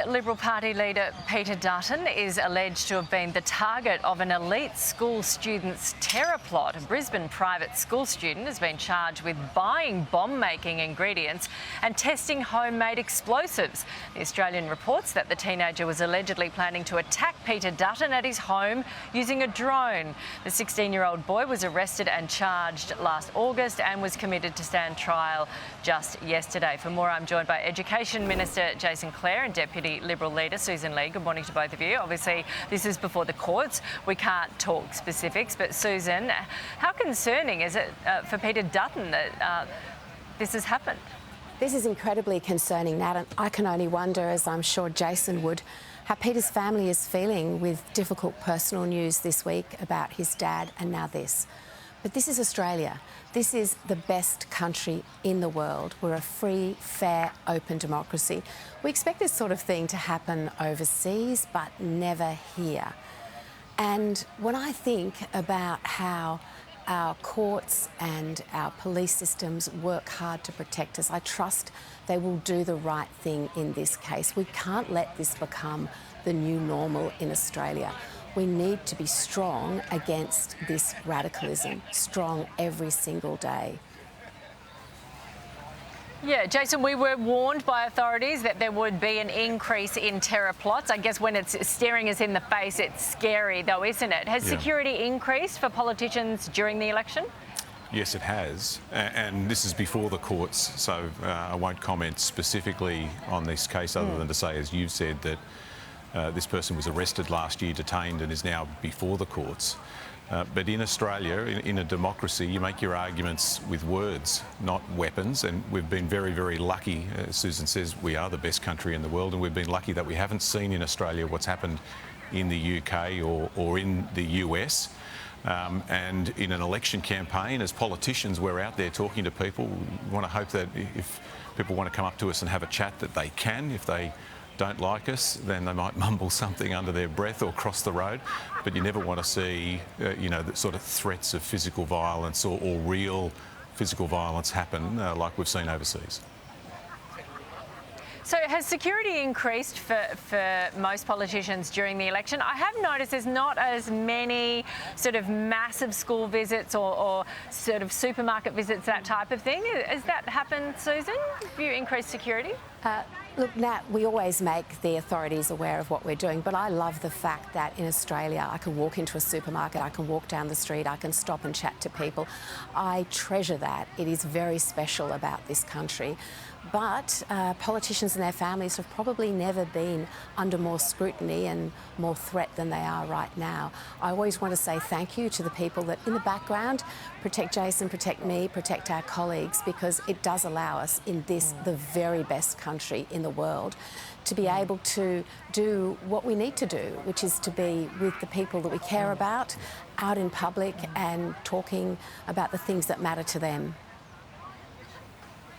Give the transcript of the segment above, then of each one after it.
Liberal Party leader Peter Dutton is alleged to have been the target of an elite school student's terror plot. A Brisbane private school student has been charged with buying bomb-making ingredients and testing homemade explosives. The Australian reports that the teenager was allegedly planning to attack Peter Dutton at his home using a drone. The 16-year-old boy was arrested and charged last August and was committed to stand trial just yesterday. For more, I'm joined by Education Minister Clare and Deputy Liberal leader Sussan. Good morning to both of you. Obviously, this is before the courts. We can't talk specifics, but Sussan, how concerning is it for Peter Dutton that this has happened? This is incredibly concerning, Nat, and I can only wonder, as I'm sure Jason would, how Peter's family is feeling with difficult personal news this week about his dad and now this. But this is Australia. This is the best country in the world. We're a free, fair, open democracy. We expect this sort of thing to happen overseas, but never here. And when I think about how our courts and our police systems work hard to protect us, I trust they will do the right thing in this case. We can't let this become the new normal in Australia. We need to be strong against this radicalism, strong every single day. Yeah, Jason, we were warned by authorities that there would be an increase in terror plots. I guess when it's staring us in the face, it's scary though, isn't it? Has security increased for politicians during the election? Yes, it has, and this is before the courts, so I won't comment specifically on this case other than to say, as you've said, that this person was arrested last year, detained, and is now before the courts. But in Australia, in a democracy, you make your arguments with words, not weapons. And we've been very, very lucky. As Sussan says, we are the best country in the world, and we've been lucky that we haven't seen in Australia what's happened in the UK or in the US. And in an election campaign, as politicians, we're out there talking to people. We want to hope that if people want to come up to us and have a chat, that they can. If they don't like us, then they might mumble something under their breath or cross the road. But you never want to see, the sort of threats of physical violence or real physical violence happen like we've seen overseas. So has security increased for most politicians during the election? I have noticed there's not as many sort of massive school visits or sort of supermarket visits, that type of thing. Has that happened, Sussan? Have you increased security? Look, Nat, we always make the authorities aware of what we're doing, but I love the fact that in Australia I can walk into a supermarket, I can walk down the street, I can stop and chat to people. I treasure that. It is very special about this country. But politicians and their families have probably never been under more scrutiny and more threat than they are right now. I always want to say thank you to the people that in the background protect Jason, protect me, protect our colleagues, because it does allow us in this, the very best country in the world, to be able to do what we need to do, which is to be with the people that we care about, out in public and talking about the things that matter to them.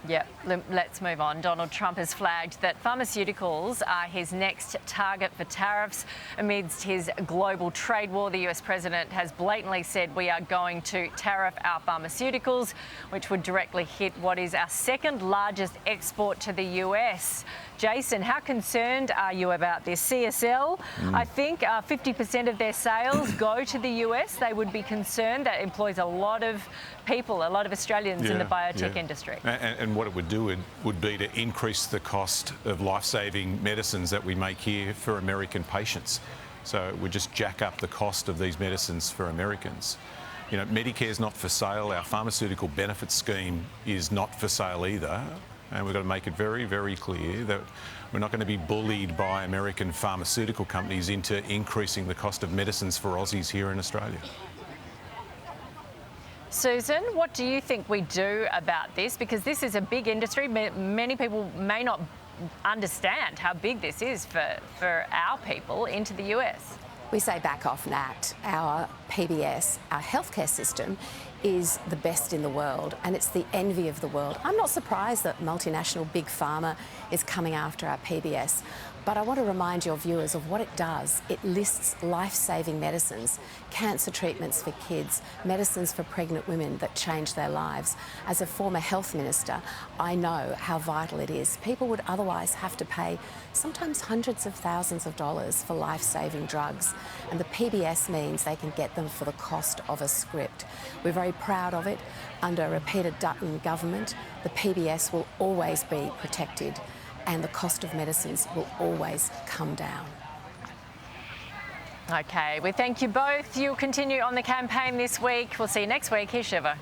Yeah, let's move on. Donald Trump has flagged that pharmaceuticals are his next target for tariffs. Amidst his global trade war, the US president has blatantly said we are going to tariff our pharmaceuticals, which would directly hit what is our second largest export to the US. Jason, how concerned are you about this? CSL, I think 50% of their sales go to the US. They would be concerned. That employs a lot of people, a lot of Australians in the biotech industry. And what it would do would be to increase the cost of life-saving medicines that we make here for American patients. So it would just jack up the cost of these medicines for Americans. Medicare's not for sale. Our pharmaceutical benefits scheme is not for sale either. And we've got to make it very, very clear that we're not going to be bullied by American pharmaceutical companies into increasing the cost of medicines for Aussies here in Australia. Sussan, what do you think we do about this? Because this is a big industry. Many people may not understand how big this is for our people into the US. We say back off, Nat. Our PBS, our healthcare system, is the best in the world, and it's the envy of the world. I'm not surprised that multinational big pharma is coming after our PBS. But I want to remind your viewers of what it does. It lists life-saving medicines, cancer treatments for kids, medicines for pregnant women that change their lives. As a former health minister, I know how vital it is. People would otherwise have to pay sometimes hundreds of thousands of dollars for life-saving drugs, and the PBS means they can get them for the cost of a script. We're very proud of it. Under a Peter Dutton government, the PBS will always be protected, and the cost of medicines will always come down. Okay, we thank you both. You'll continue on the campaign this week. We'll see you next week. Here's Shiva.